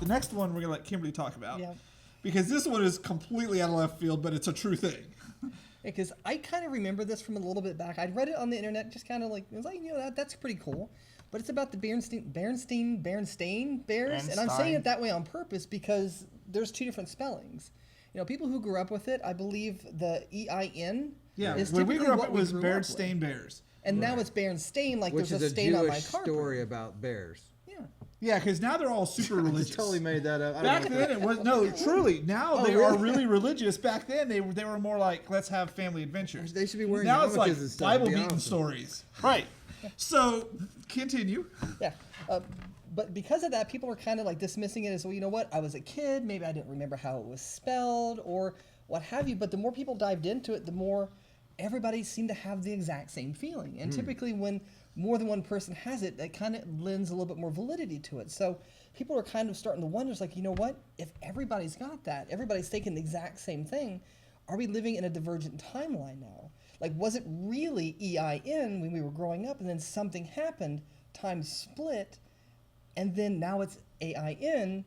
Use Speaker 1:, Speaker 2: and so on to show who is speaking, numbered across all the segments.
Speaker 1: next one we're going to let Kimberly talk about.
Speaker 2: Yeah.
Speaker 1: Because this one is completely out of left field, but it's a true thing.
Speaker 2: Because I kind of remember this from a little bit back. I'd read it on the internet, just kind of like, it was like, that's pretty cool. But it's about the Bearstain bears. And I'm saying it that way on purpose because there's two different spellings. People who grew up with it, I believe the EIN is
Speaker 1: when we grew up, it was
Speaker 2: Bearstain
Speaker 1: bears.
Speaker 2: And now it's Bearstain, like
Speaker 3: which
Speaker 2: there's
Speaker 3: is
Speaker 2: a stain on my
Speaker 3: Jewish
Speaker 2: carpet.
Speaker 3: story about bears.
Speaker 1: Yeah, because now they're all super religious.
Speaker 3: Totally made that up.
Speaker 1: Back then it was truly. Now they are really religious. Back then they were more like, let's have family adventures.
Speaker 3: They should be wearing
Speaker 1: now it's like
Speaker 3: and stuff,
Speaker 1: Bible beating stories. Right. So continue.
Speaker 2: Yeah. But because of that, people are kind of like dismissing it as, well, you know what? I was a kid. Maybe I didn't remember how it was spelled or what have you. But the more people dived into it, the more everybody seemed to have the exact same feeling. And typically when more than one person has it, that kind of lends a little bit more validity to it. So people are kind of starting to wonder, it's like, you know what? If everybody's got that, everybody's thinking the exact same thing, are we living in a divergent timeline now? Like, was it really EIN when we were growing up and then something happened, time split, and then now it's AIN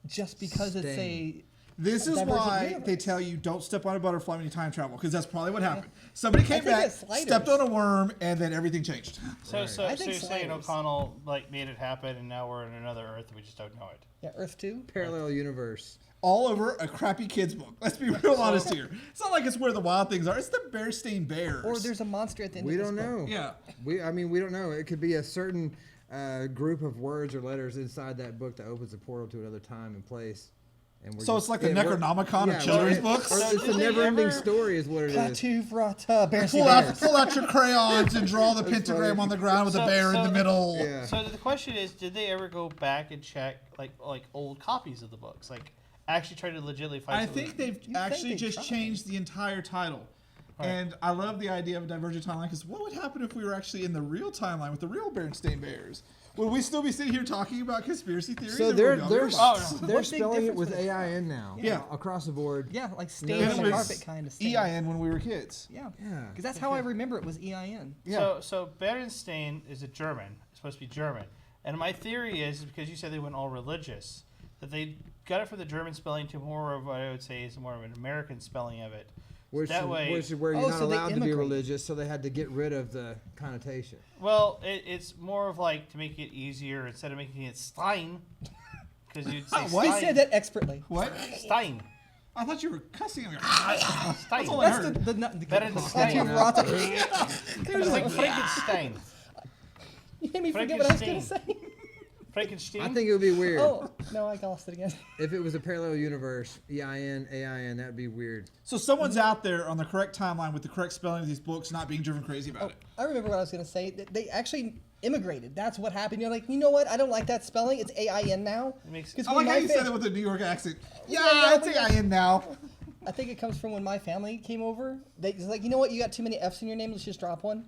Speaker 2: just because it's a...
Speaker 1: This is why they tell you don't step on a butterfly when you time travel, because that's probably what happened. Somebody came back, stepped on a worm, and then everything changed.
Speaker 4: So you're saying O'Connell made it happen, and now we're in another Earth, and we just don't know it.
Speaker 2: Yeah, Earth 2?
Speaker 3: Parallel universe.
Speaker 1: All over a crappy kid's book. Let's be real honest here. It's not like it's where the wild things are. It's the Bearstain bears.
Speaker 2: Or there's a monster at the end
Speaker 3: of
Speaker 2: this
Speaker 3: book. We don't know.
Speaker 1: Yeah.
Speaker 3: We don't know. It could be a certain group of words or letters inside that book that opens a portal to another time and place.
Speaker 1: So it's like the Necronomicon of children's books?
Speaker 3: It's a never-ending story is what it is.
Speaker 1: Pull out your crayons and draw the pentagram on the ground with a bear in the middle.
Speaker 4: Yeah. So the question is, did they ever go back and check like old copies of the books? Like actually try to legitimately find
Speaker 1: I think they've actually just changed the entire title. Right. And I love the idea of a divergent timeline, because what would happen if we were actually in the real timeline with the real Bearstain bears? Would we still be sitting here talking about conspiracy theories?
Speaker 3: So they're spelling it with AIN now.
Speaker 1: Yeah.
Speaker 3: Across the board.
Speaker 2: Yeah, like stain on the carpet kind of stain.
Speaker 1: EIN when we were kids.
Speaker 2: Yeah. Because that's how I remember it was EIN.
Speaker 4: Yeah. So Bearstain is a German. It's supposed to be German. And my theory is because you said they went all religious, that they got it from the German spelling to more of what I would say is more of an American spelling of it.
Speaker 3: Which is where you're not allowed to be religious, so they had to get rid of the connotation.
Speaker 4: Well, it's more of like to make it easier instead of making it Stein, because you'd say
Speaker 2: Stein. You said that expertly.
Speaker 1: What?
Speaker 4: Stein.
Speaker 1: I thought you were cussing him.
Speaker 4: Stein.
Speaker 1: That's all I heard.
Speaker 4: Bearstain. It was like Frankenstein.
Speaker 2: You made me forget what I was going to say.
Speaker 4: Frankenstein?
Speaker 3: I think it would be weird.
Speaker 2: Oh, no, I lost it again.
Speaker 3: If it was a parallel universe, EIN, AIN, that would be weird.
Speaker 1: So someone's out there on the correct timeline with the correct spelling of these books, not being driven crazy about it.
Speaker 2: I remember what I was going to say. They actually immigrated. That's what happened. You're like, you know what? I don't like that spelling. It's AIN now.
Speaker 1: I like how you said it with a New York accent. Yeah, it's AIN now.
Speaker 2: I think it comes from when my family came over. They was like, you know what? You got too many F's in your name. Let's just drop one.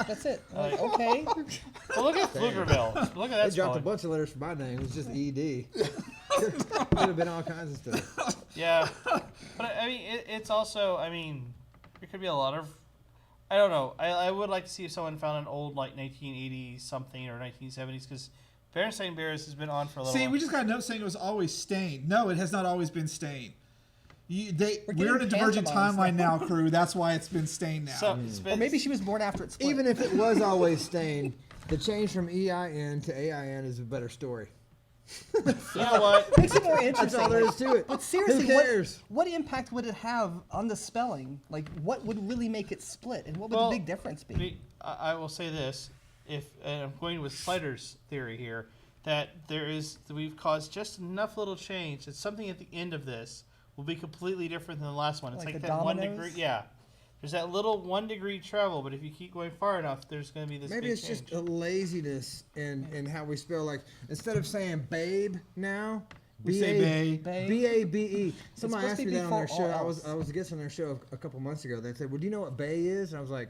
Speaker 2: That's it. I'm like, okay.
Speaker 4: Well, look at Pflugerville. Look at that.
Speaker 3: They dropped a bunch of letters for my name. It was just ED. Could have been all kinds of stuff.
Speaker 4: Yeah, but I mean, it's also. I mean, there could be a lot of. I don't know. I would like to see if someone found an old like 1980 something or 1970s, because Bearstain Bears has been on for a little.
Speaker 1: See, we just got a note saying it was always Stein. No, it has not always been Stein. We're in a divergent timeline now, crew. That's why it's been Stein now.
Speaker 2: Or maybe she was born after it split.
Speaker 3: Even if it was always Stein, the change from EIN to AIN is a better story.
Speaker 4: You know what?
Speaker 2: Makes it more interesting.
Speaker 3: That's all there is to it.
Speaker 2: But seriously,
Speaker 3: who cares?
Speaker 2: What impact would it have on the spelling? Like, what would really make it split? And what would the big difference be?
Speaker 4: I will say this. And I'm going with Slider's theory here, that we've caused just enough little change that something at the end of this will be completely different than the last one. It's like that
Speaker 2: dominoes?
Speaker 4: 1 degree. Yeah. There's that little 1 degree travel, but if you keep going far enough, there's going to be this
Speaker 3: Maybe
Speaker 4: big
Speaker 3: it's
Speaker 4: change.
Speaker 3: just a laziness in how we spell. Like, instead of saying babe now,
Speaker 1: we say babe.
Speaker 3: B-A-B-E. Somebody asked me that on their show. I was a guest on their show a couple months ago. They said, well, do you know what bay is? And I was like...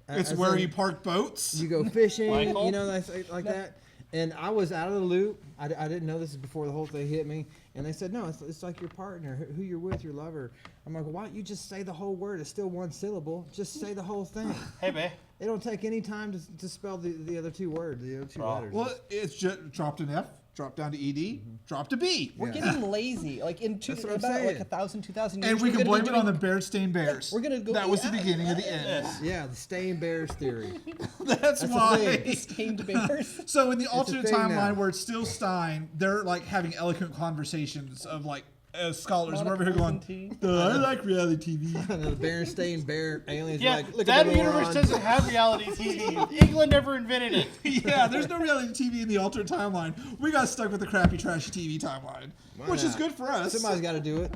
Speaker 1: It's where you park boats?
Speaker 3: You go fishing,
Speaker 4: Michael?
Speaker 3: you know, like that. And I was out of the loop. I didn't know this before the whole thing hit me. And they said, no, it's like your partner, who you're with, your lover. I'm like, well, why don't you just say the whole word? It's still one syllable. Just say the whole thing.
Speaker 4: Hey, babe.
Speaker 3: It don't take any time to spell the other two words, the other two letters.
Speaker 1: Well, it's just dropped an F, drop down to ED, drop to B.
Speaker 2: We're getting lazy. Like in
Speaker 3: That's what I'm
Speaker 2: about
Speaker 3: saying.
Speaker 2: like 1,000, 2,000 years.
Speaker 1: And we
Speaker 2: we're
Speaker 1: can
Speaker 2: gonna be
Speaker 1: blame it on the
Speaker 2: doing-
Speaker 1: Bearstain Bears.
Speaker 2: We're gonna go.
Speaker 1: That was the beginning of the end.
Speaker 3: Yeah, the Stain Bears theory.
Speaker 1: That's
Speaker 3: the
Speaker 1: why.
Speaker 3: thing.
Speaker 2: Stained bears.
Speaker 1: So in the alternate
Speaker 3: thing
Speaker 1: timeline
Speaker 3: now.
Speaker 1: where it's still Stein, they're like having eloquent conversations of like scholars. We're over here going, I like reality TV.
Speaker 3: The Bearstain bear aliens
Speaker 4: Yeah,
Speaker 3: are like, look
Speaker 4: that
Speaker 3: at the
Speaker 4: universe
Speaker 3: morons.
Speaker 4: doesn't have reality TV. England never invented it.
Speaker 1: Yeah, there's no reality TV in the alternate timeline. We got stuck with the crappy, trashy TV timeline,
Speaker 3: Why
Speaker 1: which is
Speaker 3: not?
Speaker 1: good for us.
Speaker 3: Somebody's got to do it.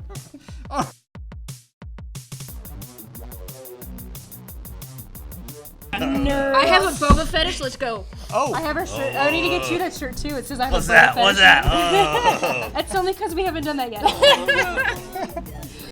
Speaker 5: Nerd.
Speaker 6: I have a boba fetish. Let's go.
Speaker 5: Oh. I have a shirt. I need to get you that shirt too. It says I have
Speaker 7: What's
Speaker 5: a boba
Speaker 7: that?
Speaker 5: fetish.
Speaker 7: What's that? Oh.
Speaker 5: It's only because we haven't done that yet.